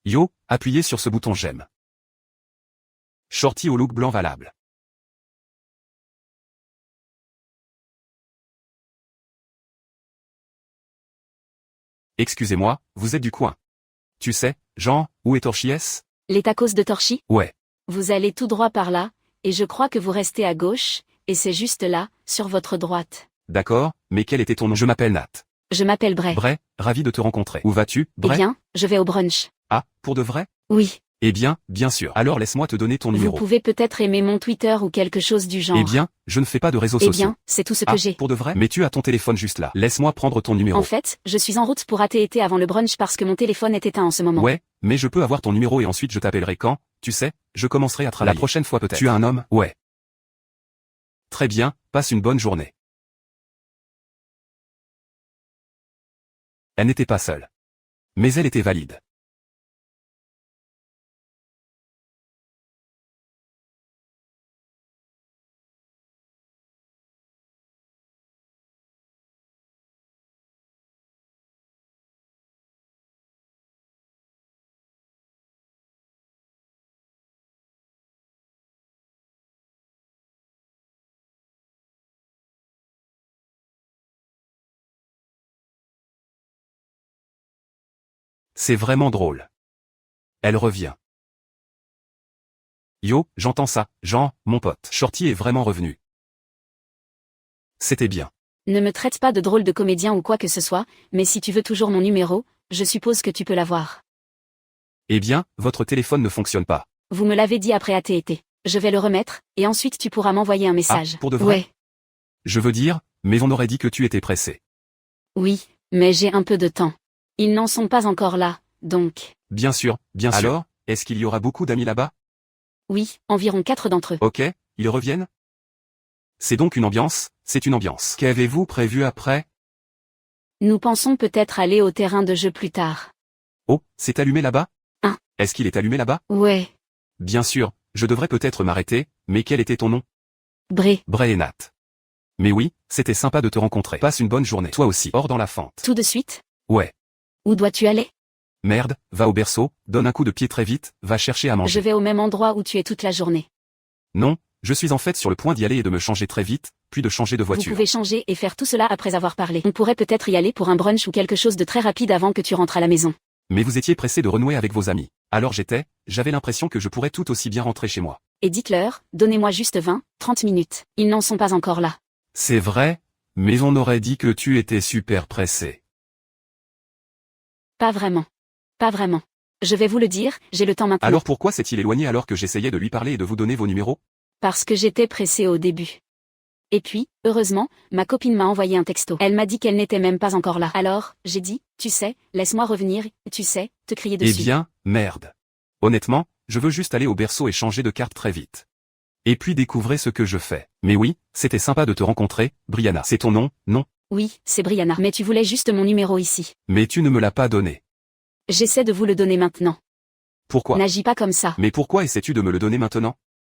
Yo, appuyez sur ce bouton j'aime. Shorty au look blanc valable. Excusez-moi, vous êtes du coin. Tu sais, Jean, où est Torchies? Les tacos de Torchy? Ouais. Vous allez tout droit par là, et je crois que vous restez à gauche, et c'est juste là, sur votre droite. D'accord, mais quel était ton nom? Je m'appelle Nat. Je m'appelle Bray. Bray, ravi de te rencontrer. Où vas-tu, Eh Bray? bien, je vais au brunch. Ah, pour de vrai? Oui. Eh bien, bien sûr. Alors laisse-moi te donner ton Vous numéro. pouvez peut-être aimer mon Twitter ou quelque chose du genre. Eh bien, je ne fais pas de réseaux Eh sociaux. bien, c'est tout ce Ah, que j'ai. pour de vrai? Mais tu as ton téléphone juste là. Laisse-moi prendre ton numéro. En fait, je suis en route pour AT&T avant le brunch parce que mon téléphone est éteint en ce moment. Ouais, mais je peux avoir ton numéro et ensuite je t'appellerai quand, tu sais, je commencerai à travailler. La prochaine fois peut-être. Tu as un homme? Ouais. Très bien, passe une bonne journée. Elle n'était pas seule. Mais elle était valide. C'est vraiment drôle. Elle revient. Yo, j'entends ça, Jean, mon pote. Shorty est vraiment revenu. C'était bien. Ne me traite pas de drôle de comédien ou quoi que ce soit, mais si tu veux toujours mon numéro, je suppose que tu peux l'avoir. Eh bien, votre téléphone ne fonctionne pas. Vous me l'avez dit après AT&T. Je vais le remettre, et ensuite tu pourras m'envoyer un message. Ah, pour de vrai? Ouais. Je veux dire, mais on aurait dit que tu étais pressé. Oui, mais j'ai un peu de temps. Ils n'en sont pas encore là, donc. Bien sûr, bien sûr. Alors, est-ce qu'il y aura beaucoup d'amis là-bas? Oui, environ 4 d'entre eux. Ok, ils reviennent? C'est donc une ambiance? C'est une ambiance. Qu'avez-vous prévu après? Nous pensons peut-être aller au terrain de jeu plus tard. Oh, c'est allumé là-bas? Hein? Est-ce qu'il est allumé là-bas? Ouais. Bien sûr, je devrais peut-être m'arrêter, mais quel était ton nom? Bray. Bray et Nat. Mais oui, c'était sympa de te rencontrer. Passe une bonne journée. Toi aussi. Hors dans la fente. Tout de suite? Ouais. Où dois-tu aller? Merde, va au berceau, donne un coup de pied très vite, va chercher à manger. Je vais au même endroit où tu es toute la journée. Non, je suis en fait sur le point d'y aller et de me changer très vite, puis de changer de Vous voiture. pouvez changer et faire tout cela après avoir parlé. On pourrait peut-être y aller pour un brunch ou quelque chose de très rapide avant que tu rentres à la maison. Mais vous étiez pressé de renouer avec vos amis. Alors j'avais l'impression que je pourrais tout aussi bien rentrer chez moi. Et dites-leur, donnez-moi juste 20, 30 minutes. Ils n'en sont pas encore là. C'est vrai, mais on aurait dit que tu étais super pressé. Pas vraiment. Pas vraiment. Je vais vous le dire, j'ai le temps maintenant. Alors pourquoi s'est-il éloigné alors que j'essayais de lui parler et de vous donner vos numéros? Parce que j'étais pressée au début. Et puis, heureusement, ma copine m'a envoyé un texto. Elle m'a dit qu'elle n'était même pas encore là. Alors, j'ai dit, tu sais, laisse-moi revenir, tu sais, te crier dessus. Eh bien, merde. Honnêtement, je veux juste aller au berceau et changer de carte très vite. Et puis découvrir ce que je fais. Mais oui, c'était sympa de te rencontrer, Brianna. C'est ton nom, non? Oui, c'est Brianna. Mais tu voulais juste mon numéro ici. Mais tu ne me l'as pas donné. J'essaie de vous le donner maintenant. Pourquoi? N'agis pas comme ça. Mais pourquoi essaies-tu de me le donner maintenant?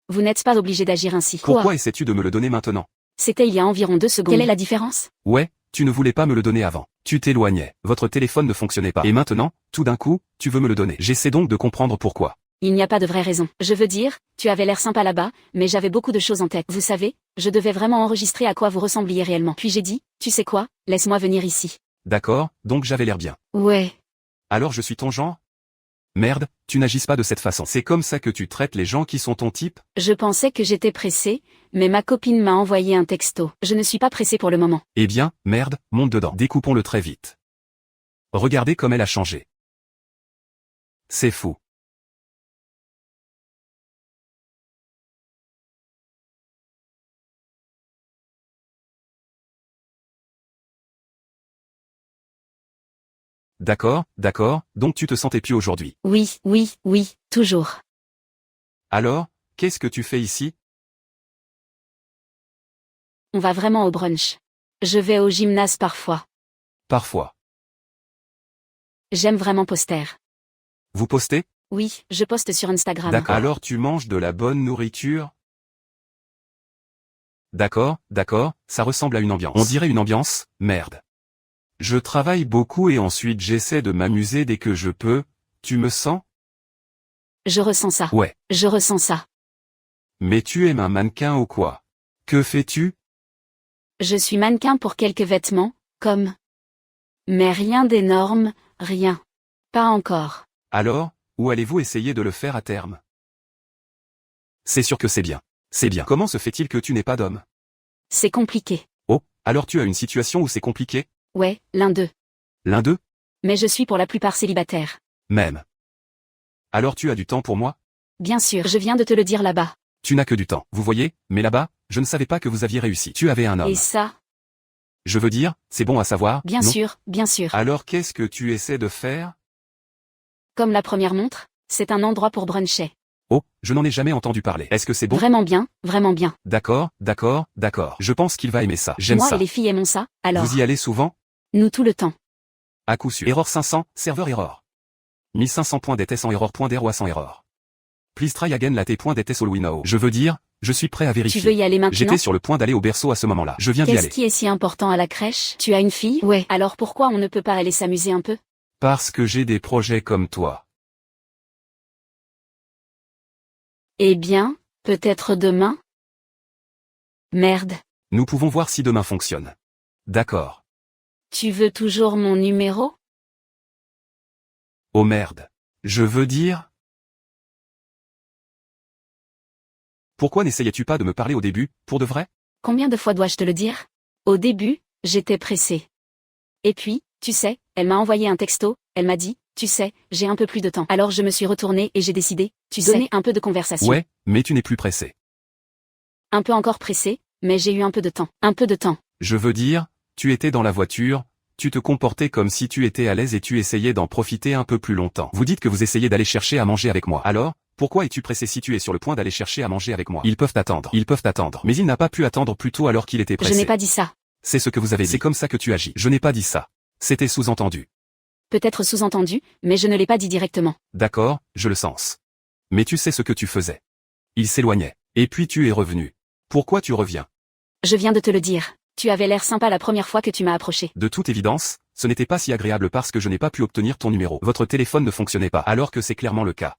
Vous n'êtes pas obligé d'agir ainsi. Pourquoi essaies-tu de me le donner maintenant? C'était il y a environ 2 secondes. Quelle est la différence? Ouais, tu ne voulais pas me le donner avant. Tu t'éloignais. Votre téléphone ne fonctionnait pas. Et maintenant, tout d'un coup, tu veux me le donner. J'essaie donc de comprendre pourquoi. Il n'y a pas de vraie raison. Je veux dire, tu avais l'air sympa là-bas, mais j'avais beaucoup de choses en tête. Vous savez, je devais vraiment enregistrer à quoi vous ressembliez réellement. Puis j'ai dit, tu sais quoi, laisse-moi venir ici. D'accord, donc j'avais l'air bien. Ouais. Alors je suis ton genre? Merde, tu n'agis pas de cette façon. C'est comme ça que tu traites les gens qui sont ton type? Je pensais que j'étais pressée, mais ma copine m'a envoyé un texto. Je ne suis pas pressée pour le moment. Eh bien, merde, monte dedans. Découpons-le très vite. Regardez comme elle a changé. C'est fou. D'accord, donc tu te sentais plus aujourd'hui. Oui, oui, oui, toujours. Alors, qu'est-ce que tu fais ici? On va vraiment au brunch. Je vais au gymnase parfois. Parfois. J'aime vraiment poster. Vous postez? Oui, je poste sur Instagram. D'accord. Alors tu manges de la bonne nourriture? D'accord, ça ressemble à une ambiance. On dirait une ambiance, merde. Je travaille beaucoup et ensuite j'essaie de m'amuser dès que je peux, tu me sens? Je ressens ça. Ouais. Je ressens ça. Mais tu aimes un mannequin ou quoi? Que fais-tu? Je suis mannequin pour quelques vêtements, comme... Mais rien d'énorme, rien. Pas encore. Alors, où allez-vous essayer de le faire à terme? C'est sûr que c'est bien. C'est bien. Comment se fait-il que tu n'aies pas d'homme? C'est compliqué. Oh, alors tu as une situation où c'est compliqué? Ouais, l'un d'eux. L'un d'eux? Mais je suis pour la plupart célibataire. Même. Alors tu as du temps pour moi? Bien sûr, je viens de te le dire là-bas. Tu n'as que du temps, vous voyez, mais là-bas, je ne savais pas que vous aviez réussi. Tu avais un homme. Et ça? Je veux dire, c'est bon à savoir, Bien non? sûr, bien sûr. Alors qu'est-ce que tu essaies de faire? Comme la première montre, c'est un endroit pour bruncher. Oh, je n'en ai jamais entendu parler. Est-ce que c'est bon? Vraiment bien, vraiment bien. D'accord, d'accord, d'accord. Je pense qu'il va aimer ça. J'aime Moi ça. et les filles aimons ça, alors. Vous y allez souvent? Nous tout le temps. À coup sûr. Error 500, serveur error. 1500 points d'été sans error. .roi sans error. Please try again latte. D'été all we know. Je veux dire, je suis prêt à vérifier. Tu veux y aller maintenant? J'étais sur le point d'aller au berceau à ce moment-là. Je viens d'y Qu'est-ce aller. qui est si important à la crèche? Tu as une fille? Ouais. Alors pourquoi on ne peut pas aller s'amuser un peu? Parce que j'ai des projets comme toi. Eh bien, peut-être demain? Merde. Nous pouvons voir si demain fonctionne. D'accord. Tu veux toujours mon numéro? Oh merde. Je veux dire... Pourquoi n'essayais-tu pas de me parler au début, pour de vrai? Combien de fois dois-je te le dire? Au début, j'étais pressée. Et puis, tu sais, elle m'a envoyé un texto, elle m'a dit, tu sais, j'ai un peu plus de temps. Alors je me suis retournée et j'ai décidé, tu sais, un peu de conversation. Ouais, mais tu n'es plus pressé. Un peu encore pressée, mais j'ai eu un peu de temps. Un peu de temps. Je veux dire, tu étais dans la voiture, tu te comportais comme si tu étais à l'aise et tu essayais d'en profiter un peu plus longtemps. Vous dites que vous essayez d'aller chercher à manger avec moi. Alors, pourquoi es-tu pressé si tu es sur le point d'aller chercher à manger avec moi? Ils peuvent attendre. Ils peuvent attendre. Mais il n'a pas pu attendre plus tôt alors qu'il était pressé. Je n'ai pas dit ça. C'est ce que vous avez dit. C'est comme ça que tu agis. Je n'ai pas dit ça. C'était sous-entendu. Peut-être sous-entendu, mais je ne l'ai pas dit directement. D'accord, je le sens. Mais tu sais ce que tu faisais. Il s'éloignait. Et puis tu es revenu. Pourquoi tu reviens? Je viens de te le dire. Tu avais l'air sympa la première fois que tu m'as approché. De toute évidence, ce n'était pas si agréable parce que je n'ai pas pu obtenir ton numéro. Votre téléphone ne fonctionnait pas alors que c'est clairement le cas.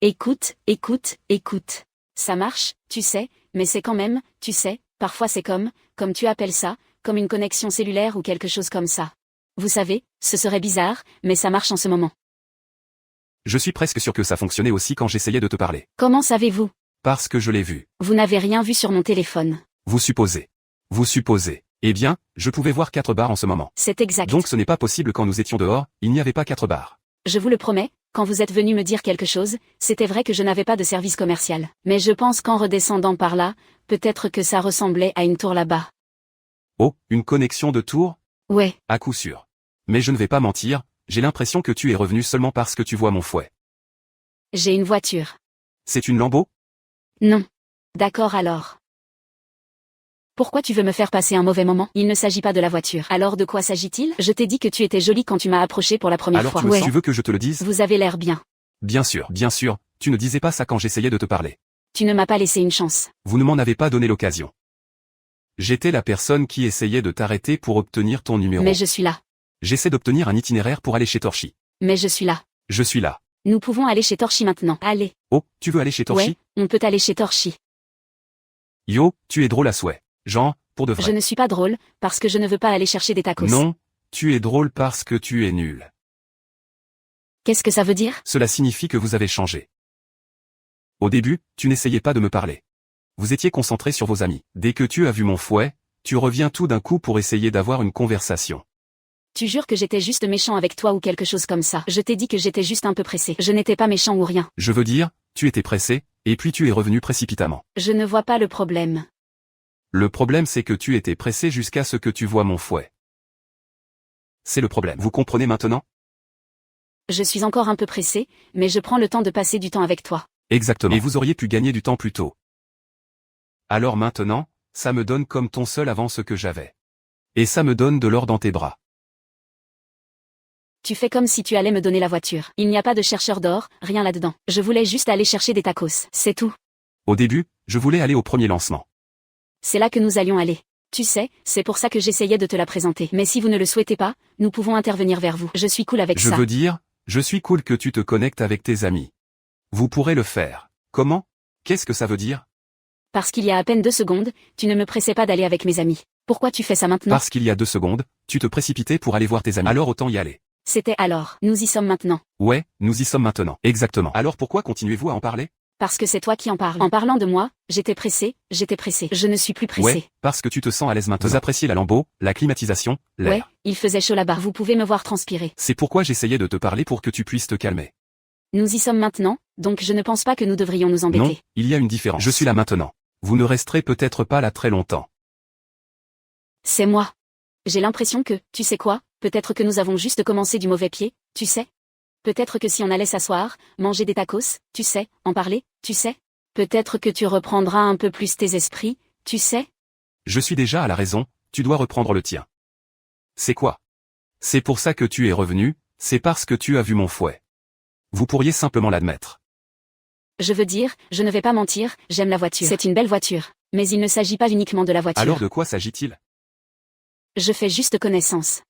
Écoute, écoute, écoute. Ça marche, tu sais, mais c'est quand même, tu sais, parfois c'est comme tu appelles ça, comme une connexion cellulaire ou quelque chose comme ça. Vous savez, ce serait bizarre, mais ça marche en ce moment. Je suis presque sûr que ça fonctionnait aussi quand j'essayais de te parler. Comment savez-vous? Parce que je l'ai vu. Vous n'avez rien vu sur mon téléphone. Vous supposez. Vous supposez. Eh bien, je pouvais voir 4 barres en ce moment. C'est exact. Donc ce n'est pas possible quand nous étions dehors, il n'y avait pas 4 barres. Je vous le promets, quand vous êtes venu me dire quelque chose, c'était vrai que je n'avais pas de service commercial. Mais je pense qu'en redescendant par là, peut-être que ça ressemblait à une tour là-bas. Oh, une connexion de tour? Ouais. À coup sûr. Mais je ne vais pas mentir, j'ai l'impression que tu es revenu seulement parce que tu vois mon fouet. J'ai une voiture. C'est une Lambo? Non. D'accord alors. Pourquoi tu veux me faire passer un mauvais moment? Il ne s'agit pas de la voiture. Alors de quoi s'agit-il? Je t'ai dit que tu étais jolie quand tu m'as approché pour la première Alors fois. tu veux que je te le dise? Vous avez l'air bien. Bien sûr, tu ne disais pas ça quand j'essayais de te parler. Tu ne m'as pas laissé une chance. Vous ne m'en avez pas donné l'occasion. J'étais la personne qui essayait de t'arrêter pour obtenir ton numéro. Mais je suis là. J'essaie d'obtenir un itinéraire pour aller chez Torchi. Mais je suis là. Je suis là. Nous pouvons aller chez Torchi maintenant. Allez. Oh, tu veux aller chez Torchi? Ouais, on peut aller chez Torchi. Yo, tu es drôle à souhait. Jean, pour de vrai. Je ne suis pas drôle, parce que je ne veux pas aller chercher des tacos. Non, tu es drôle parce que tu es nul. Qu'est-ce que ça veut dire? Cela signifie que vous avez changé. Au début, tu n'essayais pas de me parler. Vous étiez concentré sur vos amis. Dès que tu as vu mon fouet, tu reviens tout d'un coup pour essayer d'avoir une conversation. Tu jures que j'étais juste méchant avec toi ou quelque chose comme ça. Je t'ai dit que j'étais juste un peu pressé. Je n'étais pas méchant ou rien. Je veux dire, tu étais pressé, et puis tu es revenu précipitamment. Je ne vois pas le problème. Le problème c'est que tu étais pressé jusqu'à ce que tu vois mon fouet. C'est le problème. Vous comprenez maintenant? Je suis encore un peu pressé, mais je prends le temps de passer du temps avec toi. Exactement. Et vous auriez pu gagner du temps plus tôt. Alors maintenant, ça me donne comme ton seul avance que j'avais. Et ça me donne de l'or dans tes bras. Tu fais comme si tu allais me donner la voiture. Il n'y a pas de chercheur d'or, rien là-dedans. Je voulais juste aller chercher des tacos, c'est tout. Au début, je voulais aller au premier lancement. C'est là que nous allions aller. Tu sais, c'est pour ça que j'essayais de te la présenter. Mais si vous ne le souhaitez pas, nous pouvons intervenir vers vous. Je suis cool avec ça. Je veux dire, je suis cool que tu te connectes avec tes amis. Vous pourrez le faire. Comment? Qu'est-ce que ça veut dire? Parce qu'il y a à peine 2 secondes, tu ne me pressais pas d'aller avec mes amis. Pourquoi tu fais ça maintenant? Parce qu'il y a 2 secondes, tu te précipitais pour aller voir tes amis. Alors autant y aller. C'était alors. Nous y sommes maintenant. Ouais, nous y sommes maintenant. Exactement. Alors pourquoi continuez-vous à en parler? Parce que c'est toi qui en parles. En parlant de moi, j'étais pressée. Je ne suis plus pressée. Ouais, parce que tu te sens à l'aise maintenant. Vous appréciez la lambeau, la climatisation, l'air. Ouais, il faisait chaud là-bas. Vous pouvez me voir transpirer. C'est pourquoi j'essayais de te parler pour que tu puisses te calmer. Nous y sommes maintenant, donc je ne pense pas que nous devrions nous embêter. Non, il y a une différence. Je suis là maintenant. Vous ne resterez peut-être pas là très longtemps. C'est moi. J'ai l'impression que, tu sais quoi, peut-être que nous avons juste commencé du mauvais pied, tu sais? Peut-être que si on allait s'asseoir, manger des tacos, tu sais, en parler, tu sais? Peut-être que tu reprendras un peu plus tes esprits, tu sais? Je suis déjà à la raison, tu dois reprendre le tien. C'est quoi? C'est pour ça que tu es revenu, c'est parce que tu as vu mon fouet. Vous pourriez simplement l'admettre. Je veux dire, je ne vais pas mentir, j'aime la voiture. C'est une belle voiture. Mais il ne s'agit pas uniquement de la voiture. Alors de quoi s'agit-il? Je fais juste connaissance.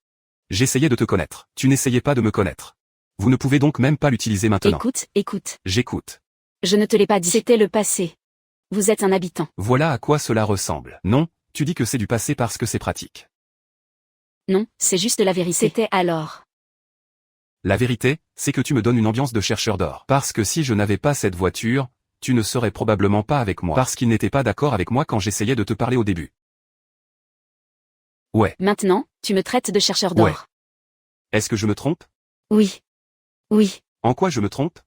J'essayais de te connaître. Tu n'essayais pas de me connaître. Vous ne pouvez donc même pas l'utiliser maintenant. Écoute. J'écoute. Je ne te l'ai pas dit. C'était le passé. Vous êtes un habitant. Voilà à quoi cela ressemble. Non, tu dis que c'est du passé parce que c'est pratique. Non, c'est juste la vérité. C'était alors. La vérité, c'est que tu me donnes une ambiance de chercheur d'or. Parce que si je n'avais pas cette voiture, tu ne serais probablement pas avec moi. Parce qu'il n'était pas d'accord avec moi quand j'essayais de te parler au début. Ouais. Maintenant, tu me traites de chercheur d'or. Ouais. Est-ce que je me trompe? Oui. Oui. En quoi je me trompe?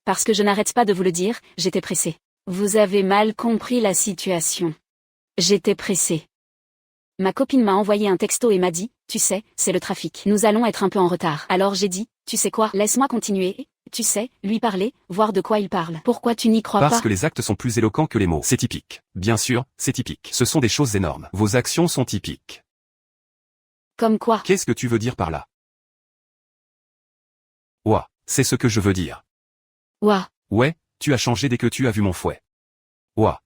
Parce que je n'arrête pas de vous le dire, j'étais pressée. Vous avez mal compris la situation. J'étais pressée. Ma copine m'a envoyé un texto et m'a dit, tu sais, c'est le trafic. Nous allons être un peu en retard. Alors j'ai dit, tu sais quoi, laisse-moi continuer, tu sais, lui parler, voir de quoi il parle. Pourquoi tu n'y crois pas? Parce que les actes sont plus éloquents que les mots. C'est typique. Bien sûr, c'est typique. Ce sont des choses énormes. Vos actions sont typiques. Comme quoi? Qu'est-ce que tu veux dire par là? Ouah, c'est ce que je veux dire. Ouah. Ouais, tu as changé dès que tu as vu mon fouet. Ouah.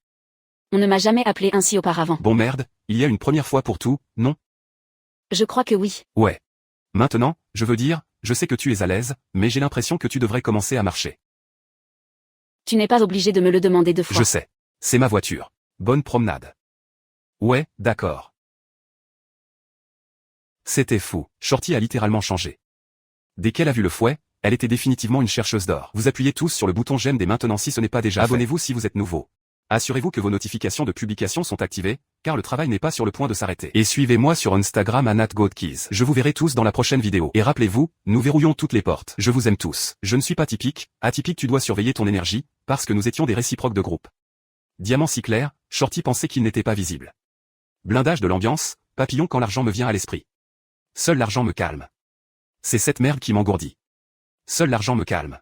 On ne m'a jamais appelé ainsi auparavant. Bon merde, il y a une première fois pour tout, non? Je crois que oui. Ouais. Maintenant, je veux dire, je sais que tu es à l'aise, mais j'ai l'impression que tu devrais commencer à marcher. Tu n'es pas obligé de me le demander 2 fois. Je sais. C'est ma voiture. Bonne promenade. Ouais, d'accord. C'était fou. Shorty a littéralement changé. Dès qu'elle a vu le fouet, elle était définitivement une chercheuse d'or. Vous appuyez tous sur le bouton j'aime dès maintenant si ce n'est pas déjà fait. Abonnez-vous si vous êtes nouveau. Assurez-vous que vos notifications de publication sont activées, car le travail n'est pas sur le point de s'arrêter. Et suivez-moi sur Instagram à @GoatKeys. Je vous verrai tous dans la prochaine vidéo. Et rappelez-vous, nous verrouillons toutes les portes. Je vous aime tous. Je ne suis pas typique, atypique tu dois surveiller ton énergie, parce que nous étions des réciproques de groupe. Diamant si clair, Shorty pensait qu'il n'était pas visible. Blindage de l'ambiance, papillon quand l'argent me vient à l'esprit. Seul l'argent me calme. C'est cette merde qui m'engourdit. Seul l'argent me calme.